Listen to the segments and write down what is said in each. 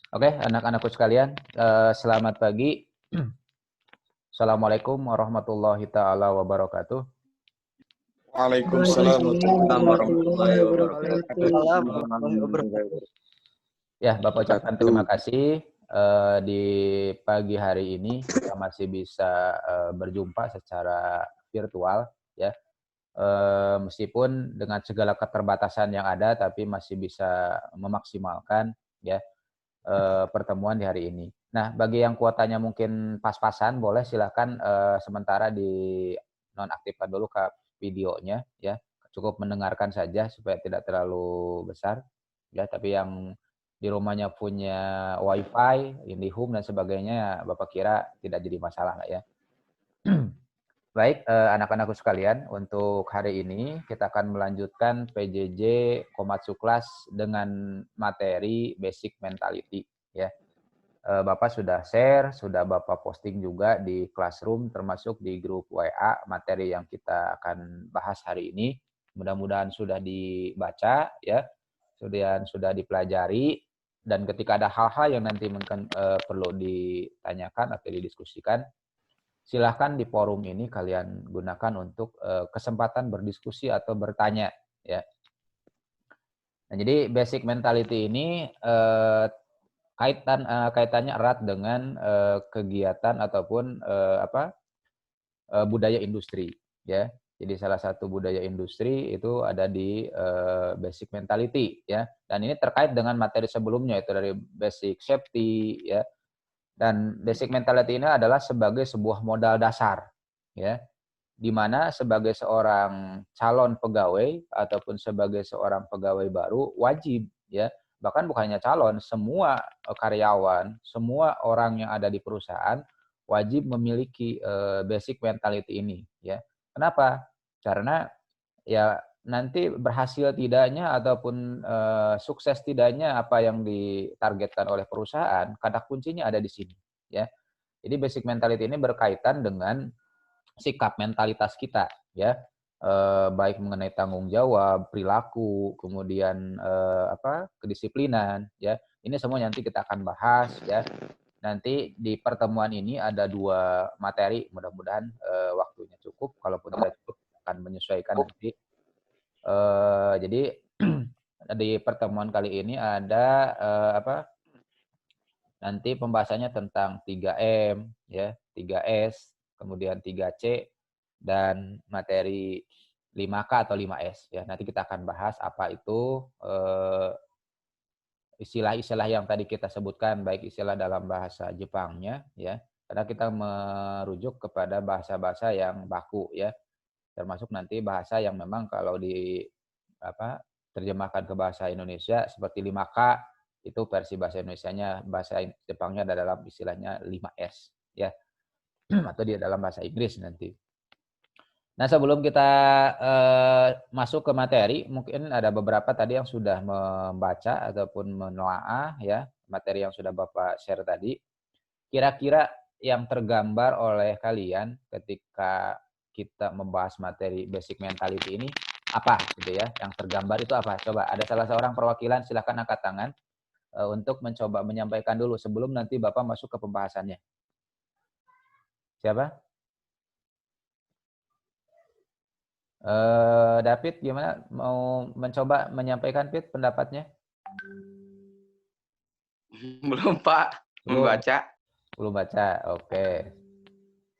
Oke, anak-anakku sekalian, selamat pagi. Assalamualaikum warahmatullahi taala wabarakatuh. Waalaikumsalam warahmatullahi wabarakatuh. Waalaikumsalam warahmatullahi wabarakatuh. Ya, Bapak ucapkan terima kasih di pagi hari ini kita masih bisa berjumpa secara virtual, ya. Meskipun dengan segala keterbatasan yang ada, tapi masih bisa memaksimalkan, ya, pertemuan di hari ini. Nah, bagi yang kuotanya mungkin pas-pasan, boleh silakan sementara dinonaktifkan dulu ke videonya, ya. Cukup mendengarkan saja supaya tidak terlalu besar, ya. Tapi yang di rumahnya punya WiFi, IndiHome dan sebagainya, Bapak kira tidak jadi masalah lah ya. Baik, anak-anakku sekalian, untuk hari ini kita akan melanjutkan PJJ Komatsu Class dengan materi Basic Mentality, ya. Bapak sudah share, sudah Bapak posting juga di Classroom, termasuk di grup WA materi yang kita akan bahas hari ini. Mudah-mudahan sudah dibaca, ya, sudah dipelajari, dan ketika ada hal-hal yang nanti mungkin perlu ditanyakan atau didiskusikan, silahkan di forum ini kalian gunakan untuk kesempatan berdiskusi atau bertanya, ya. Nah, jadi basic mentality ini kaitannya erat dengan kegiatan ataupun budaya industri, ya. Jadi salah satu budaya industri itu ada di basic mentality, ya. Dan ini terkait dengan materi sebelumnya itu dari basic safety, ya. Dan basic mentality ini adalah sebagai sebuah modal dasar, ya, di mana sebagai seorang calon pegawai ataupun sebagai seorang pegawai baru wajib, ya, bahkan bukan hanya calon, semua karyawan, semua orang yang ada di perusahaan wajib memiliki basic mentality ini, ya. Kenapa? Karena ya nanti berhasil tidaknya ataupun sukses tidaknya apa yang ditargetkan oleh perusahaan, kata kuncinya ada di sini, ya. Jadi basic mentality ini berkaitan dengan sikap mentalitas kita, ya, baik mengenai tanggung jawab, perilaku, kemudian kedisiplinan, ya. Ini semua nanti kita akan bahas, ya. Nanti di pertemuan ini ada 2 materi, mudah-mudahan waktunya cukup, kalaupun tidak cukup akan menyesuaikan nanti. Jadi di pertemuan kali ini ada nanti pembahasannya tentang 3M, ya, 3S, kemudian 3C, dan materi 5K atau 5S, ya. Nanti kita akan bahas apa itu istilah-istilah yang tadi kita sebutkan, baik istilah dalam bahasa Jepangnya, ya, karena kita merujuk kepada bahasa-bahasa yang baku, ya, termasuk nanti bahasa yang memang kalau terjemahkan ke bahasa Indonesia seperti 5K, itu versi bahasa Indonesianya, bahasa Jepangnya ada dalam istilahnya 5S, ya. Atau di dalam bahasa Inggris nanti. Nah, sebelum kita masuk ke materi, mungkin ada beberapa tadi yang sudah membaca ataupun menelaah, ya, materi yang sudah Bapak share tadi. Kira-kira yang tergambar oleh kalian ketika kita membahas materi basic mentality ini apa gitu ya? Yang tergambar itu apa? Coba ada salah seorang perwakilan silakan angkat tangan untuk mencoba menyampaikan dulu sebelum nanti Bapak masuk ke pembahasannya. Siapa? David, gimana? Mau mencoba menyampaikan, Pit, pendapatnya? Belum, Pak. Belum? Membaca. Belum baca, oke.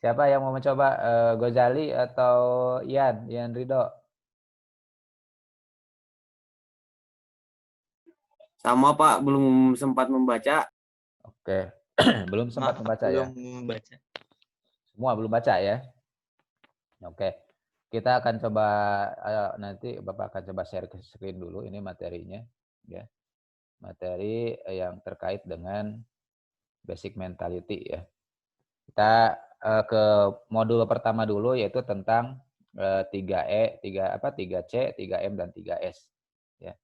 Siapa yang mau mencoba? Gozali atau Ian Ridho? Sama Pak, belum sempat membaca. Oke, belum sempat membaca ya? Belum membaca. Semua belum baca ya? Oke, kita akan coba, nanti Bapak akan coba share ke screen dulu, ini materinya, ya. Materi yang terkait dengan basic mentality ya. Kita ke modul pertama dulu yaitu tentang 3C, 3M dan 3S, ya.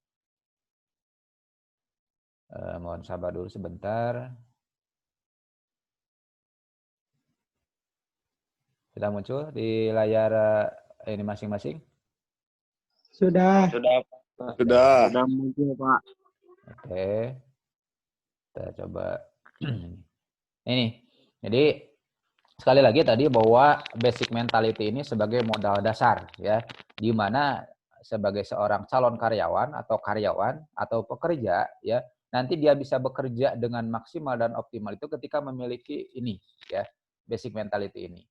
Mohon sabar dulu sebentar. Sudah muncul di layar ini masing-masing? Sudah. Sudah, Pak. Sudah muncul Pak. Oke. Kita coba ini. Jadi sekali lagi tadi bahwa basic mentality ini sebagai modal dasar ya, di mana sebagai seorang calon karyawan atau pekerja ya, nanti dia bisa bekerja dengan maksimal dan optimal itu ketika memiliki ini ya, basic mentality ini.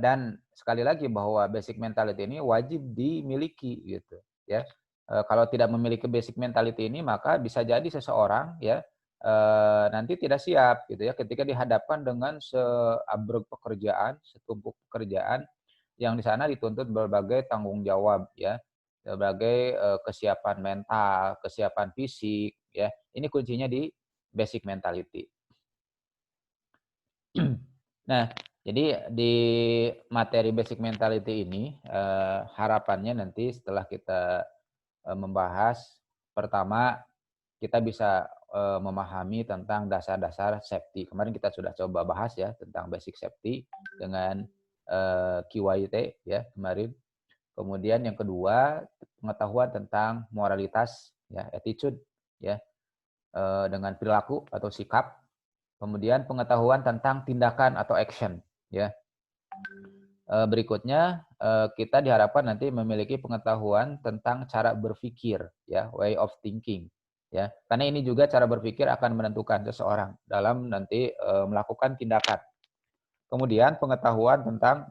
Dan sekali lagi bahwa basic mentality ini wajib dimiliki gitu ya. Kalau tidak memiliki basic mentality ini maka bisa jadi seseorang ya nanti tidak siap gitu ya ketika dihadapkan dengan seabrek pekerjaan, setumpuk pekerjaan yang di sana dituntut berbagai tanggung jawab ya, berbagai kesiapan mental, kesiapan fisik ya. Ini kuncinya di basic mentality. Nah, jadi di materi basic mentality ini harapannya nanti setelah kita membahas, pertama kita bisa memahami tentang dasar-dasar safety. Kemarin kita sudah coba bahas ya tentang basic safety dengan QYT ya kemarin. Kemudian yang kedua, pengetahuan tentang moralitas ya, attitude ya, dengan perilaku atau sikap. Kemudian pengetahuan tentang tindakan atau action ya. Berikutnya kita diharapkan nanti memiliki pengetahuan tentang cara berpikir ya, way of thinking ya. Karena ini juga cara berpikir akan menentukan seseorang dalam nanti melakukan tindakan. Kemudian pengetahuan tentang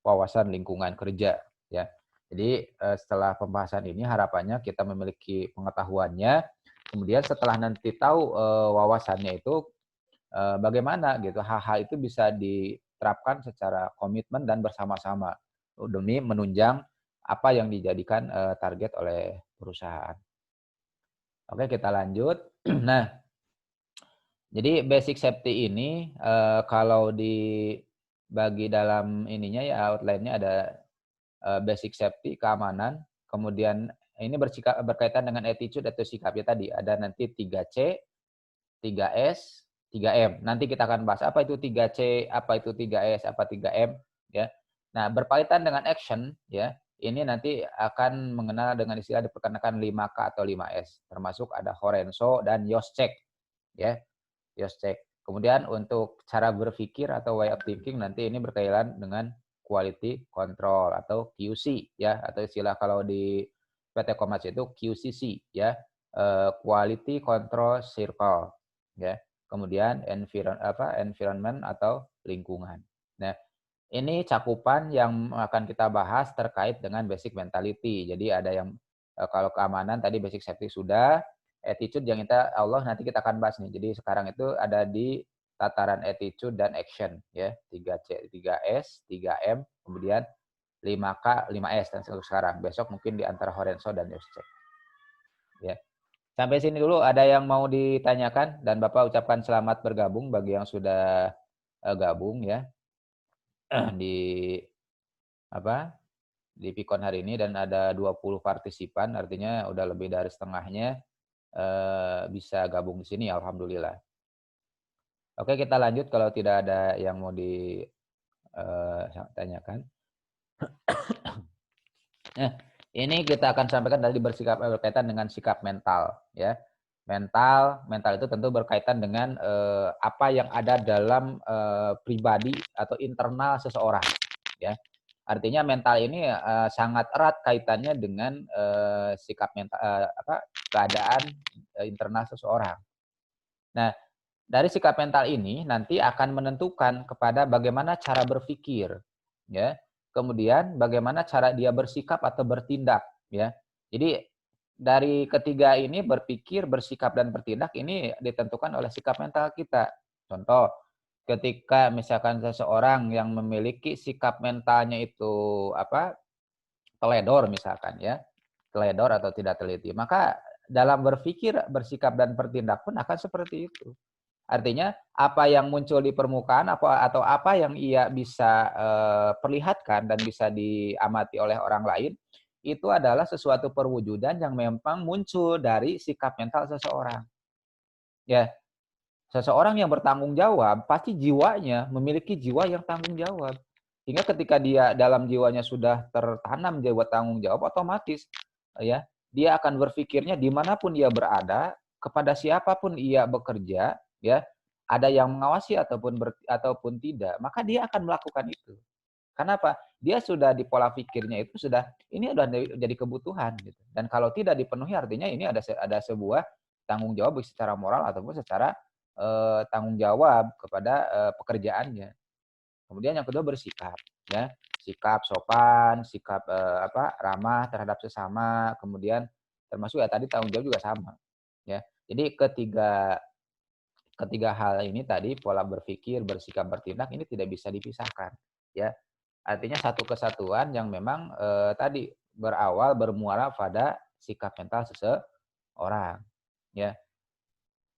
wawasan lingkungan kerja ya. Jadi setelah pembahasan ini harapannya kita memiliki pengetahuannya. Kemudian setelah nanti tahu wawasannya itu bagaimana gitu hal-hal itu bisa diterapkan secara komitmen dan bersama-sama demi menunjang apa yang dijadikan target oleh perusahaan. Oke, kita lanjut. Nah, jadi basic safety ini kalau dibagi dalam ininya ya outline-nya ada basic safety, keamanan, kemudian ini berkaitan dengan attitude atau sikapnya tadi. Ada nanti 3C, 3S, 3M. Nanti kita akan bahas apa itu 3C, apa itu 3S, apa 3M ya. Nah, berkaitan dengan action ya. Ini nanti akan mengenal dengan istilah diperkenalkan 5K atau 5S, termasuk ada Horenso dan Yoschek ya. Yoschek. Kemudian untuk cara berpikir atau way of thinking nanti ini berkaitan dengan quality control atau QC ya, atau istilah kalau di PT Komas itu QCC ya. Quality Control Circle ya. Kemudian environment atau lingkungan. Nah, ini cakupan yang akan kita bahas terkait dengan basic mentality. Jadi ada yang kalau keamanan tadi basic safety sudah, attitude yang nanti kita akan bahas nih. Jadi sekarang itu ada di tataran attitude dan action ya. 3C, 3S, 3M, kemudian 5K, 5S dan sekarang. Besok mungkin di antara Horenso dan Yoschek. Ya. Sampai sini dulu ada yang mau ditanyakan dan Bapak ucapkan selamat bergabung bagi yang sudah gabung ya di di Pikon hari ini dan ada 20 partisipan artinya udah lebih dari setengahnya bisa gabung di sini alhamdulillah. Oke, kita lanjut kalau tidak ada yang mau ditanyakan. Nah, ini kita akan sampaikan tadi berkaitan dengan sikap mental ya. Mental itu tentu berkaitan dengan apa yang ada dalam pribadi atau internal seseorang ya. Artinya mental ini sangat erat kaitannya dengan sikap mental keadaan internal seseorang. Nah, dari sikap mental ini nanti akan menentukan kepada bagaimana cara berpikir ya. Kemudian bagaimana cara dia bersikap atau bertindak ya. Jadi dari ketiga ini berpikir, bersikap dan bertindak ini ditentukan oleh sikap mental kita. Contoh, ketika misalkan seseorang yang memiliki sikap mentalnya itu teledor misalkan ya. Teledor atau tidak teliti, maka dalam berpikir, bersikap dan bertindak pun akan seperti itu. Artinya apa yang muncul di permukaan atau apa yang ia bisa perlihatkan dan bisa diamati oleh orang lain itu adalah sesuatu perwujudan yang memang muncul dari sikap mental seseorang. Ya, seseorang yang bertanggung jawab pasti jiwanya memiliki jiwa yang tanggung jawab. Hingga ketika dia dalam jiwanya sudah tertanam jiwa tanggung jawab, otomatis ya dia akan berpikirnya dimanapun dia berada kepada siapapun ia bekerja, ya, ada yang mengawasi ataupun tidak, maka dia akan melakukan itu. Kenapa? Dia sudah di pola pikirnya itu sudah ini udah jadi kebutuhan gitu. Dan kalau tidak dipenuhi artinya ini ada sebuah tanggung jawab secara moral ataupun secara tanggung jawab kepada pekerjaannya. Kemudian yang kedua bersikap, ya. Sikap sopan, sikap ramah terhadap sesama, kemudian termasuk ya tadi tanggung jawab juga sama, ya. Jadi ketiga hal ini tadi pola berpikir, bersikap, bertindak ini tidak bisa dipisahkan, ya. Artinya satu kesatuan yang memang tadi bermuara pada sikap mental seseorang, ya.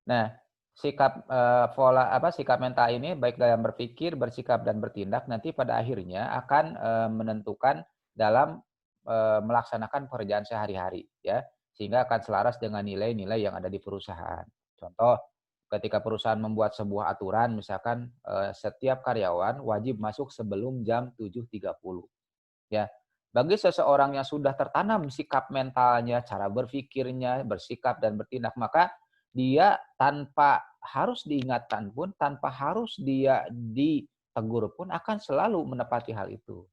Nah, sikap mental ini baik dalam berpikir, bersikap dan bertindak nanti pada akhirnya akan menentukan dalam melaksanakan pekerjaan sehari-hari, ya. Sehingga akan selaras dengan nilai-nilai yang ada di perusahaan. Contoh, ketika perusahaan membuat sebuah aturan misalkan setiap karyawan wajib masuk sebelum jam 7.30, ya. Bagi seseorang yang sudah tertanam sikap mentalnya, cara berpikirnya, bersikap dan bertindak, maka dia tanpa harus diingatkan pun, tanpa harus dia ditegur pun akan selalu menepati hal itu,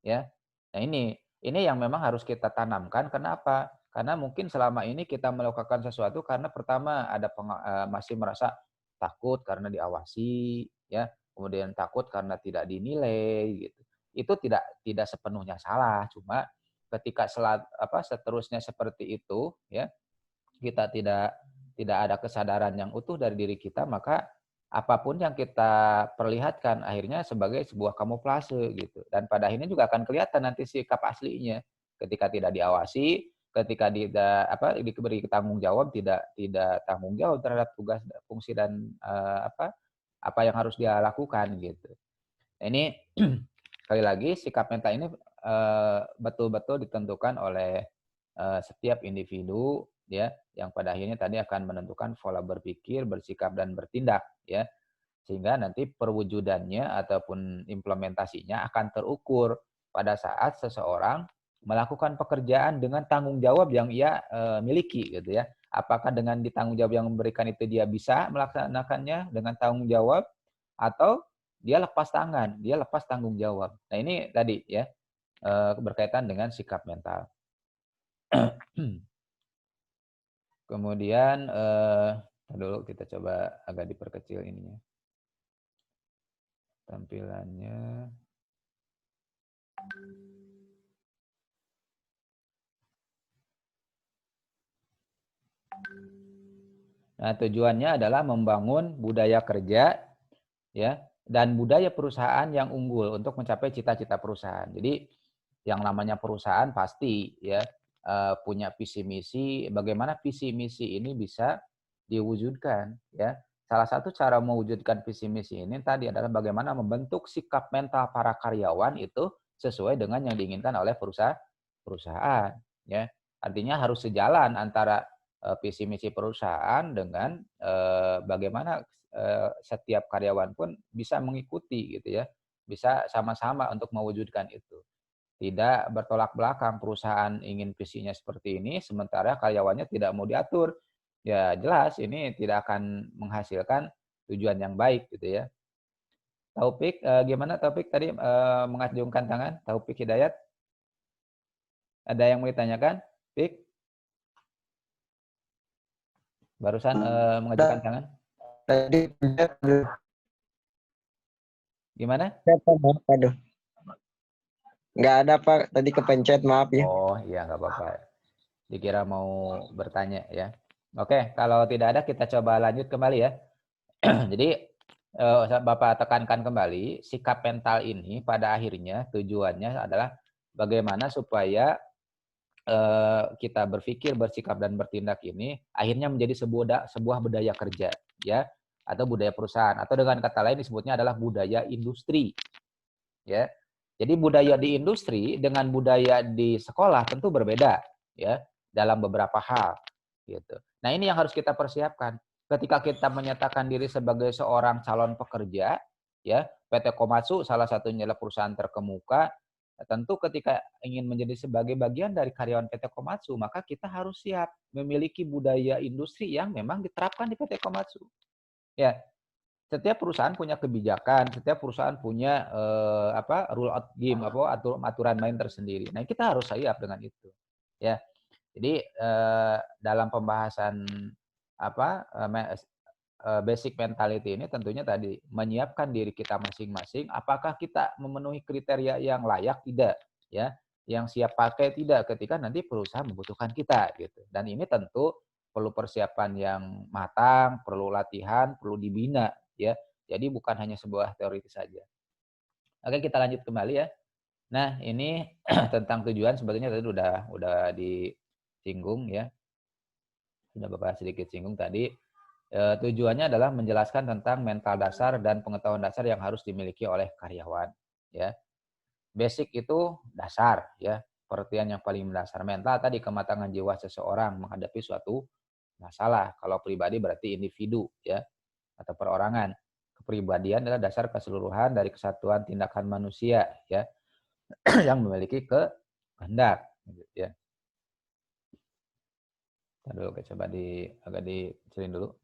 ya. Nah, ini yang memang harus kita tanamkan. Kenapa? Karena mungkin selama ini kita melakukan sesuatu karena pertama masih merasa takut karena diawasi, ya. Kemudian takut karena tidak dinilai gitu. Itu tidak sepenuhnya salah, cuma ketika seterusnya seperti itu, ya, kita tidak ada kesadaran yang utuh dari diri kita, maka apapun yang kita perlihatkan akhirnya sebagai sebuah kamuflase gitu. Dan pada akhirnya juga akan kelihatan nanti sikap aslinya ketika tidak diawasi, ketika diberi tanggung jawab tidak tanggung jawab terhadap tugas, fungsi dan apa yang harus dia lakukan gitu. Nah, ini sekali lagi sikap mental ini betul-betul ditentukan oleh setiap individu, ya, yang pada akhirnya tadi akan menentukan pola berpikir, bersikap dan bertindak, ya. Sehingga nanti perwujudannya ataupun implementasinya akan terukur pada saat seseorang melakukan pekerjaan dengan tanggung jawab yang ia miliki gitu, ya. Apakah dengan ditanggung jawab yang memberikan itu dia bisa melaksanakannya dengan tanggung jawab atau dia lepas tangan, dia lepas tanggung jawab. Nah, ini tadi ya berkaitan dengan sikap mental. Kemudian dulu kita coba agak diperkecil ininya. Tampilannya. Nah, tujuannya adalah membangun budaya kerja, ya, dan budaya perusahaan yang unggul untuk mencapai cita-cita perusahaan. Jadi yang namanya perusahaan pasti ya punya visi misi, bagaimana visi misi ini bisa diwujudkan, ya. Salah satu cara mewujudkan visi misi ini tadi adalah bagaimana membentuk sikap mental para karyawan itu sesuai dengan yang diinginkan oleh perusahaan, ya. Artinya harus sejalan antara visi misi perusahaan dengan bagaimana setiap karyawan pun bisa mengikuti gitu, ya. Bisa sama-sama untuk mewujudkan itu. Tidak bertolak belakang, perusahaan ingin visinya seperti ini, sementara karyawannya tidak mau diatur. Ya jelas ini tidak akan menghasilkan tujuan yang baik gitu, ya. Taufik, gimana Taufik tadi mengacungkan tangan? Taufik Hidayat? Ada yang mau ditanyakan? Fik? Barusan mengajukan tangan? Tadi Gimana? maaf, aduh. Nggak ada Pak, tadi kepencet, maaf ya. Oh iya, nggak apa-apa. Dikira mau bertanya ya. Oke, kalau tidak ada kita coba lanjut kembali ya. Jadi Bapak tekankan kembali, sikap mental ini pada akhirnya tujuannya adalah bagaimana supaya kita berpikir, bersikap dan bertindak ini akhirnya menjadi sebuah budaya kerja, ya, atau budaya perusahaan, atau dengan kata lain disebutnya adalah budaya industri, ya. Jadi budaya di industri dengan budaya di sekolah tentu berbeda, ya, dalam beberapa hal, gitu. Nah, ini yang harus kita persiapkan. Ketika kita menyatakan diri sebagai seorang calon pekerja, ya, PT Komatsu salah satunya adalah perusahaan terkemuka, Tentu ketika ingin menjadi sebagai bagian dari karyawan PT Komatsu, maka kita harus siap memiliki budaya industri yang memang diterapkan di PT Komatsu. Ya, setiap perusahaan punya kebijakan, setiap perusahaan punya rule out game, aturan main tersendiri. Nah, kita harus siap dengan itu. Ya. Jadi dalam pembahasan basic mentality ini tentunya tadi menyiapkan diri kita masing-masing, apakah kita memenuhi kriteria yang layak tidak, ya, yang siap pakai tidak ketika nanti perusahaan membutuhkan kita gitu. Dan ini tentu perlu persiapan yang matang, perlu latihan, perlu dibina, ya. Jadi bukan hanya sebuah teori saja. Oke, kita lanjut kembali ya. Nah, ini tentang tujuan sebetulnya tadi udah disinggung ya. Sudah Bapak sedikit singgung tadi. Tujuannya adalah menjelaskan tentang mental dasar dan pengetahuan dasar yang harus dimiliki oleh karyawan. Ya, basic itu dasar, ya, pengertian yang paling mendasar. Mental tadi kematangan jiwa seseorang menghadapi suatu masalah. Kalau pribadi berarti individu, ya, atau perorangan. Kepribadian adalah dasar keseluruhan dari kesatuan tindakan manusia, ya, yang memiliki kehendak, ya. Aduh, coba agak dikecilin dulu.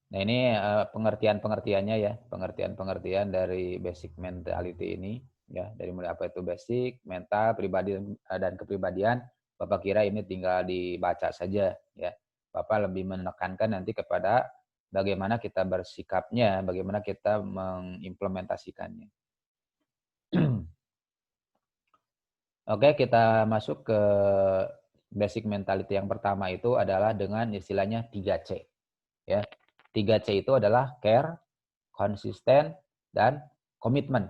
Nah, ini pengertian-pengertiannya ya, pengertian-pengertian dari basic mentality ini ya, dari mulai apa itu basic, mental, pribadi dan kepribadian. Bapak kira ini tinggal dibaca saja ya. Bapak lebih menekankan nanti kepada bagaimana kita bersikapnya, bagaimana kita mengimplementasikannya. Oke, kita masuk ke basic mentality yang pertama itu adalah dengan istilahnya 3C. Ya. 3C itu adalah care, konsisten, dan komitmen.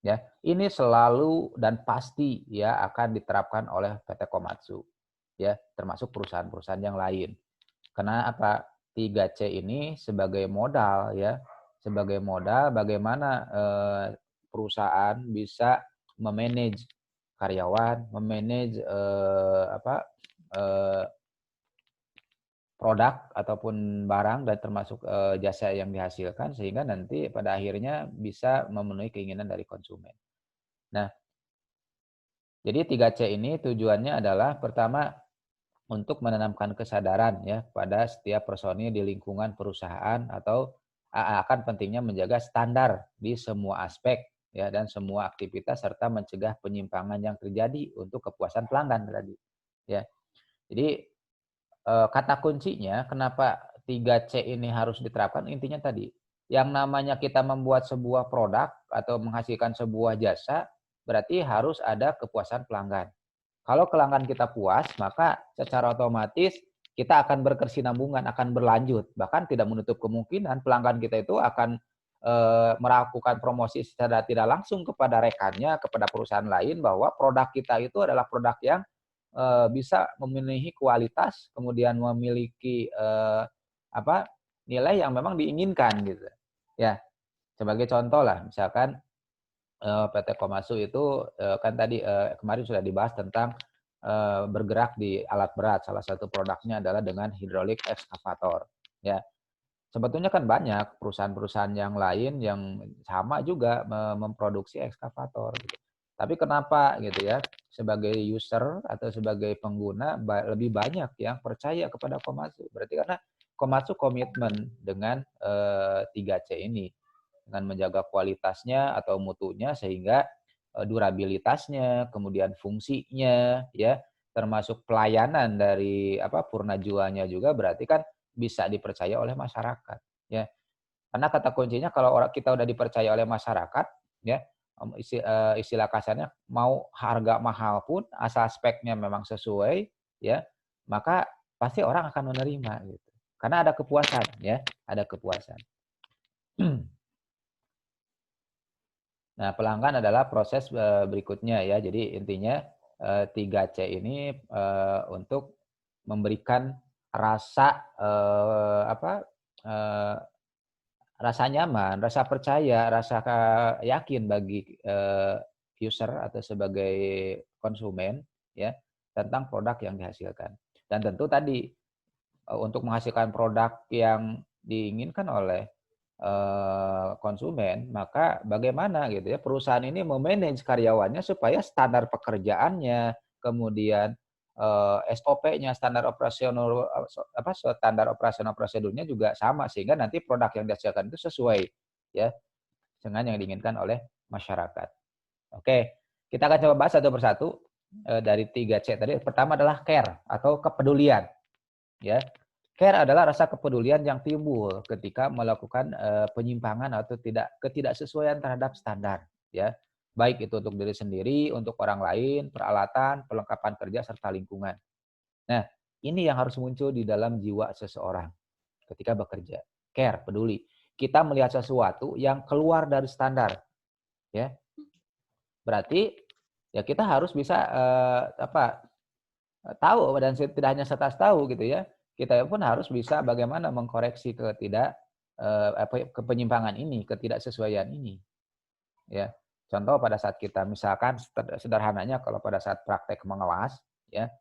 Ya, ini selalu dan pasti ya akan diterapkan oleh PT Komatsu. Ya, termasuk perusahaan-perusahaan yang lain. Karena apa? 3C ini sebagai modal ya, sebagai modal bagaimana perusahaan bisa memanage karyawan, memanage produk ataupun barang dan termasuk jasa yang dihasilkan sehingga nanti pada akhirnya bisa memenuhi keinginan dari konsumen. Nah, jadi 3C ini tujuannya adalah pertama untuk menanamkan kesadaran ya pada setiap personil di lingkungan perusahaan atau akan pentingnya menjaga standar di semua aspek ya dan semua aktivitas serta mencegah penyimpangan yang terjadi untuk kepuasan pelanggan tadi. Ya. Jadi kata kuncinya kenapa 3C ini harus diterapkan intinya tadi, yang namanya kita membuat sebuah produk atau menghasilkan sebuah jasa, berarti harus ada kepuasan pelanggan. Kalau pelanggan kita puas, maka secara otomatis kita akan berkesinambungan, akan berlanjut. Bahkan tidak menutup kemungkinan pelanggan kita itu akan melakukan promosi secara tidak langsung kepada rekannya, kepada perusahaan lain bahwa produk kita itu adalah produk yang bisa memenuhi kualitas, kemudian memiliki nilai yang memang diinginkan gitu. Ya, sebagai contoh lah, misalkan PT Komatsu itu kan tadi kemarin sudah dibahas tentang bergerak di alat berat. Salah satu produknya adalah dengan hidrolik ekskavator. Ya, sebetulnya kan banyak perusahaan-perusahaan yang lain yang sama juga memproduksi ekskavator. Gitu. Tapi kenapa gitu ya, sebagai user atau sebagai pengguna lebih banyak yang percaya kepada Komatsu. Berarti karena Komatsu komitmen dengan 3C ini. Dengan menjaga kualitasnya atau mutunya sehingga durabilitasnya, kemudian fungsinya, ya termasuk pelayanan dari purnajuanya juga berarti kan bisa dipercaya oleh masyarakat. Ya, karena kata kuncinya kalau kita udah dipercaya oleh masyarakat, ya istilah kasarnya mau harga mahal pun asal speknya memang sesuai, ya maka pasti orang akan menerima gitu. Karena ada kepuasan, ya ada kepuasan. Nah, pelanggan adalah proses berikutnya ya. Jadi intinya 3C ini untuk memberikan rasa rasa nyaman, rasa percaya, rasa yakin bagi user atau sebagai konsumen ya tentang produk yang dihasilkan. Dan tentu tadi untuk menghasilkan produk yang diinginkan oleh konsumen, maka bagaimana gitu ya perusahaan ini memanage karyawannya supaya standar pekerjaannya, kemudian SOP-nya, standar operasional prosedurnya juga sama sehingga nanti produk yang dihasilkan itu sesuai ya dengan yang diinginkan oleh masyarakat. Oke, kita akan coba bahas satu persatu dari 3C tadi. Pertama adalah care atau kepedulian. Ya, care adalah rasa kepedulian yang timbul ketika melakukan penyimpangan atau ketidaksesuaian terhadap standar. Ya, baik itu untuk diri sendiri, untuk orang lain, peralatan, perlengkapan kerja serta lingkungan. Nah, ini yang harus muncul di dalam jiwa seseorang ketika bekerja. Care, peduli. Kita melihat sesuatu yang keluar dari standar, ya. Berarti ya kita harus bisa tahu dan tidak hanya setas tahu gitu ya. Kita pun harus bisa bagaimana mengkoreksi kepenyimpangan ini, ketidaksesuaian ini. Ya. Contoh pada saat kita misalkan sederhananya kalau pada saat praktek mengelas ya,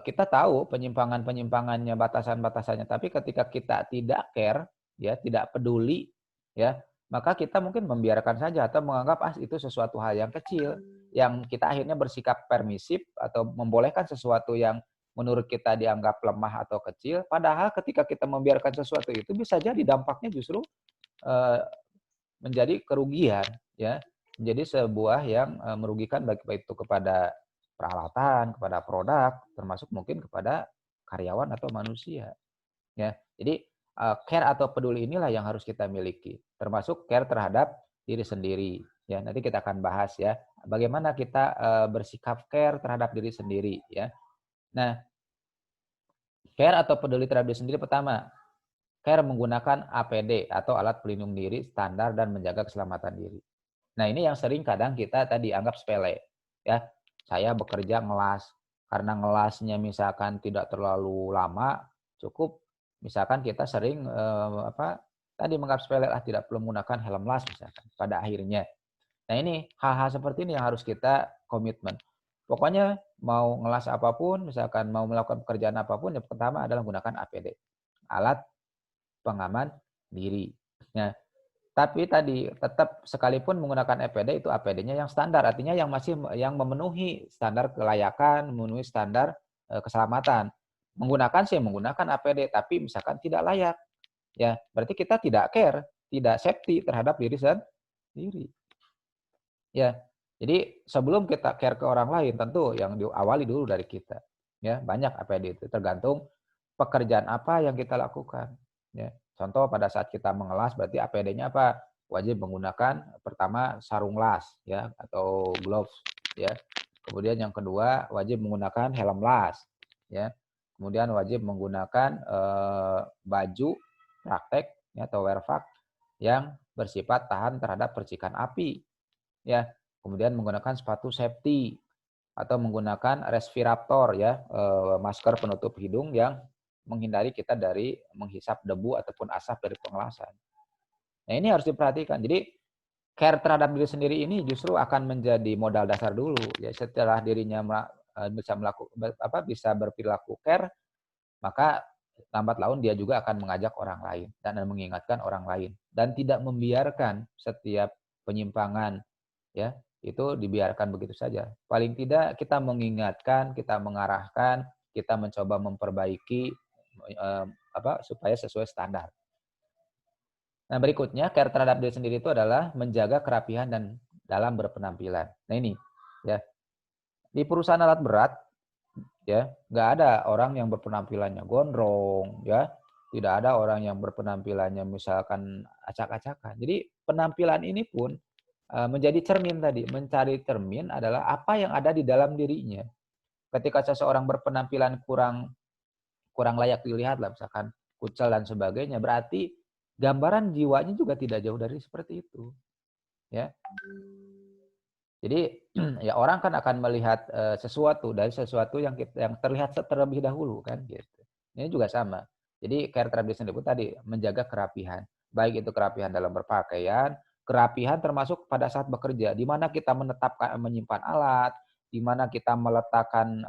kita tahu penyimpangannya, batasan-batasannya, tapi ketika kita tidak care, ya, tidak peduli, ya, maka kita mungkin membiarkan saja atau menganggap itu sesuatu hal yang kecil, yang kita akhirnya bersikap permisif atau membolehkan sesuatu yang menurut kita dianggap lemah atau kecil, padahal ketika kita membiarkan sesuatu itu bisa jadi dampaknya justru menjadi kerugian, ya, menjadi sebuah yang merugikan baik itu kepada peralatan, kepada produk, termasuk mungkin kepada karyawan atau manusia. Ya, jadi care atau peduli inilah yang harus kita miliki, termasuk care terhadap diri sendiri. Ya, nanti kita akan bahas ya, bagaimana kita bersikap care terhadap diri sendiri. Ya, nah, care atau peduli terhadap diri sendiri pertama, care menggunakan APD atau alat pelindung diri standar dan menjaga keselamatan diri. Nah, ini yang sering kadang kita tadi anggap sepele. Ya, saya bekerja ngelas. Karena ngelasnya misalkan tidak terlalu lama, cukup misalkan kita sering tadi menganggap sepele tidak perlu menggunakan helm las misalkan pada akhirnya. Nah, ini hal-hal seperti ini yang harus kita komitmen. Pokoknya mau ngelas apapun, misalkan mau melakukan pekerjaan apapun, yang pertama adalah menggunakan APD, alat pengaman diri. Nah, tapi tadi tetap sekalipun menggunakan APD itu APD-nya yang standar, artinya yang memenuhi standar kelayakan, memenuhi standar keselamatan. Menggunakan APD, tapi misalkan tidak layak, ya berarti kita tidak care, tidak safety terhadap diri sendiri. Ya, jadi sebelum kita care ke orang lain, tentu yang diawali dulu dari kita. Ya, banyak APD itu tergantung pekerjaan apa yang kita lakukan. Ya, contoh pada saat kita mengelas berarti APD-nya apa? Wajib menggunakan pertama sarung las ya atau gloves ya. Kemudian yang kedua wajib menggunakan helm las ya. Kemudian wajib menggunakan baju praktek ya, atau wearvac yang bersifat tahan terhadap percikan api ya. Kemudian menggunakan sepatu safety atau menggunakan respirator ya, masker penutup hidung yang menghindari kita dari menghisap debu ataupun asap dari pengelasan. Nah, ini harus diperhatikan. Jadi care terhadap diri sendiri ini justru akan menjadi modal dasar dulu. Ya, setelah dirinya bisa berperilaku care, maka lambat laun dia juga akan mengajak orang lain dan mengingatkan orang lain dan tidak membiarkan setiap penyimpangan ya itu dibiarkan begitu saja. Paling tidak kita mengingatkan, kita mengarahkan, kita mencoba memperbaiki supaya sesuai standar. Nah, berikutnya care terhadap diri sendiri itu adalah menjaga kerapihan dan dalam berpenampilan. Nah, ini ya. Di perusahaan alat berat ya, nggak ada orang yang berpenampilannya gondrong ya. Tidak ada orang yang berpenampilannya misalkan acak-acakan. Jadi, penampilan ini pun menjadi cermin tadi. Mencari cermin adalah apa yang ada di dalam dirinya. Ketika seseorang berpenampilan kurang layak dilihat lah, misalkan kucel dan sebagainya, berarti gambaran jiwanya juga tidak jauh dari seperti itu. Ya. Jadi ya orang kan akan melihat sesuatu yang terlihat terlebih dahulu kan gitu. Ini juga sama. Jadi care terhadap diri sendiri tadi menjaga kerapihan. Baik itu kerapihan dalam berpakaian, kerapihan termasuk pada saat bekerja, di mana kita menyimpan alat, di mana kita meletakkan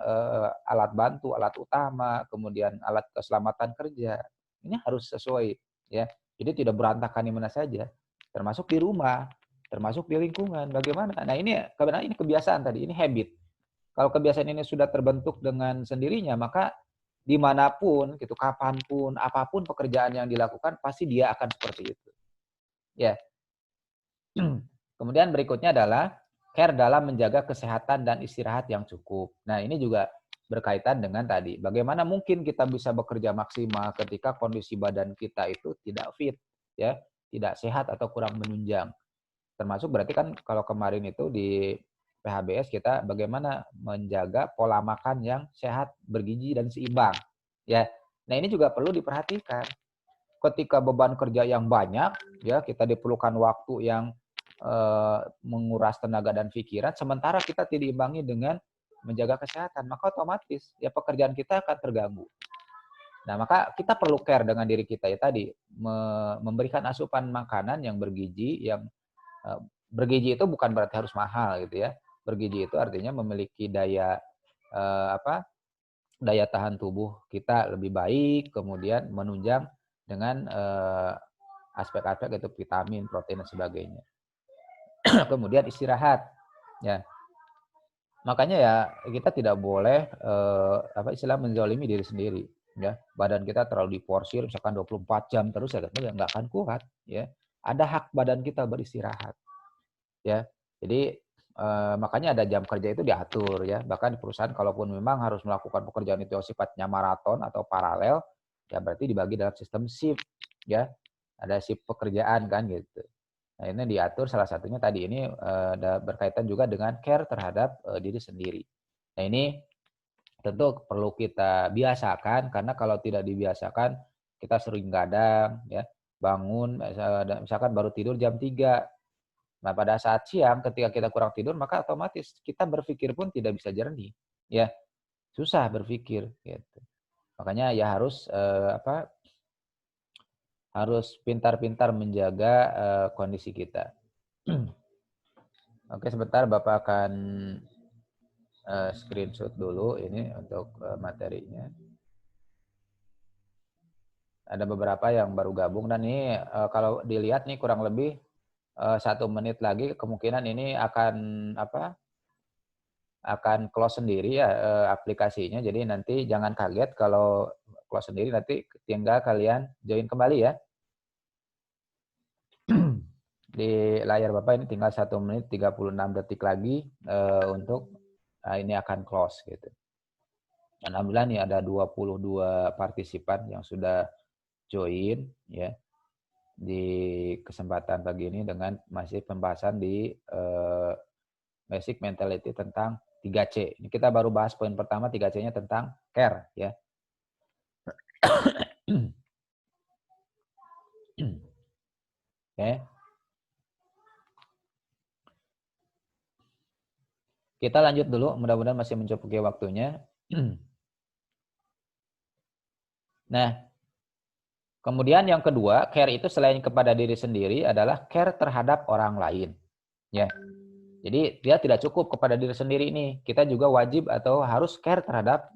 alat bantu, alat utama, kemudian alat keselamatan kerja. Ini harus sesuai ya. Jadi tidak berantakan di mana saja, termasuk di rumah, termasuk di lingkungan. Bagaimana? Nah ini kebenaran ini kebiasaan tadi, ini habit. Kalau kebiasaan ini sudah terbentuk dengan sendirinya, maka dimanapun, gitu, kapanpun, apapun pekerjaan yang dilakukan, pasti dia akan seperti itu. Ya. Kemudian berikutnya adalah care dalam menjaga kesehatan dan istirahat yang cukup. Nah ini juga berkaitan dengan tadi, bagaimana mungkin kita bisa bekerja maksimal ketika kondisi badan kita itu tidak fit, ya, tidak sehat atau kurang menunjang. Termasuk berarti kan kalau kemarin itu di PHBS kita bagaimana menjaga pola makan yang sehat, bergizi dan seimbang, ya. Nah ini juga perlu diperhatikan. Ketika beban kerja yang banyak, ya kita diperlukan waktu yang menguras tenaga dan pikiran, sementara kita tidak diimbangi dengan menjaga kesehatan, maka otomatis ya pekerjaan kita akan terganggu. Nah, maka kita perlu care dengan diri kita ya tadi, memberikan asupan makanan yang bergizi, yang bergizi itu bukan berarti harus mahal gitu ya. Bergizi itu artinya memiliki daya daya tahan tubuh kita lebih baik, kemudian menunjang dengan aspek-aspek itu vitamin, protein dan sebagainya. Kemudian istirahat, ya. Makanya ya kita tidak boleh menzalimi diri sendiri, ya. Badan kita terlalu diporsir misalkan 24 jam terus ya nggak akan kuat, ya. Ada hak badan kita beristirahat, ya. Jadi makanya ada jam kerja itu diatur, ya. Bahkan di perusahaan kalaupun memang harus melakukan pekerjaan itu yang sifatnya maraton atau paralel, ya berarti dibagi dalam sistem shift, ya. Ada shift pekerjaan kan gitu. Nah, ini diatur salah satunya tadi ini berkaitan juga dengan care terhadap diri sendiri. Nah, ini tentu perlu kita biasakan karena kalau tidak dibiasakan kita sering gadang ya, bangun misalkan baru tidur jam 3. Nah, pada saat siang ketika kita kurang tidur maka otomatis kita berpikir pun tidak bisa jernih ya. Susah berpikir gitu. Makanya ya harus harus pintar-pintar menjaga kondisi kita. Oke, sebentar Bapak akan screenshot dulu ini untuk materinya. Ada beberapa yang baru gabung dan ini kalau dilihat nih kurang lebih 1 menit lagi kemungkinan ini akan close sendiri ya aplikasinya. Jadi nanti jangan kaget kalau close sendiri, nanti tinggal kalian join kembali ya. Di layar Bapak ini tinggal 1 menit 36 detik lagi untuk ini akan close gitu. Alhamdulillah nih ada 22 partisipan yang sudah join ya di kesempatan pagi ini dengan masih pembahasan di basic mentality tentang 3C. Ini kita baru bahas poin pertama 3C-nya tentang care ya. Oke. Kita lanjut dulu, mudah-mudahan masih mencukupi waktunya. Nah, kemudian yang kedua, care itu selain kepada diri sendiri adalah care terhadap orang lain. Ya. Jadi dia tidak cukup kepada diri sendiri ini. Kita juga wajib atau harus care terhadap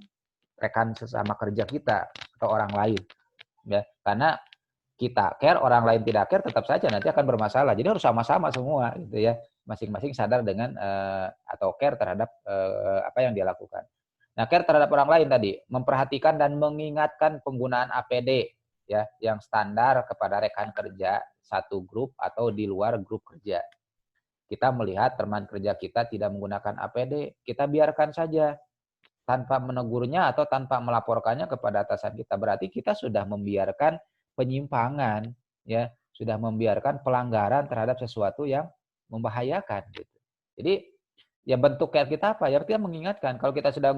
rekan sesama kerja kita atau orang lain. Ya, karena kita care, orang lain tidak care, tetap saja nanti akan bermasalah. Jadi harus sama-sama semua gitu ya. Masing-masing sadar dengan atau care terhadap apa yang dia lakukan. Nah, care terhadap orang lain tadi, memperhatikan dan mengingatkan penggunaan APD ya yang standar kepada rekan kerja satu grup atau di luar grup kerja. Kita melihat teman kerja kita tidak menggunakan APD, kita biarkan saja tanpa menegurnya atau tanpa melaporkannya kepada atasan kita. Berarti kita sudah membiarkan penyimpangan ya, sudah membiarkan pelanggaran terhadap sesuatu yang membahayakan gitu. Jadi ya bentuk care kita apa? Ya kita mengingatkan. Kalau kita sudah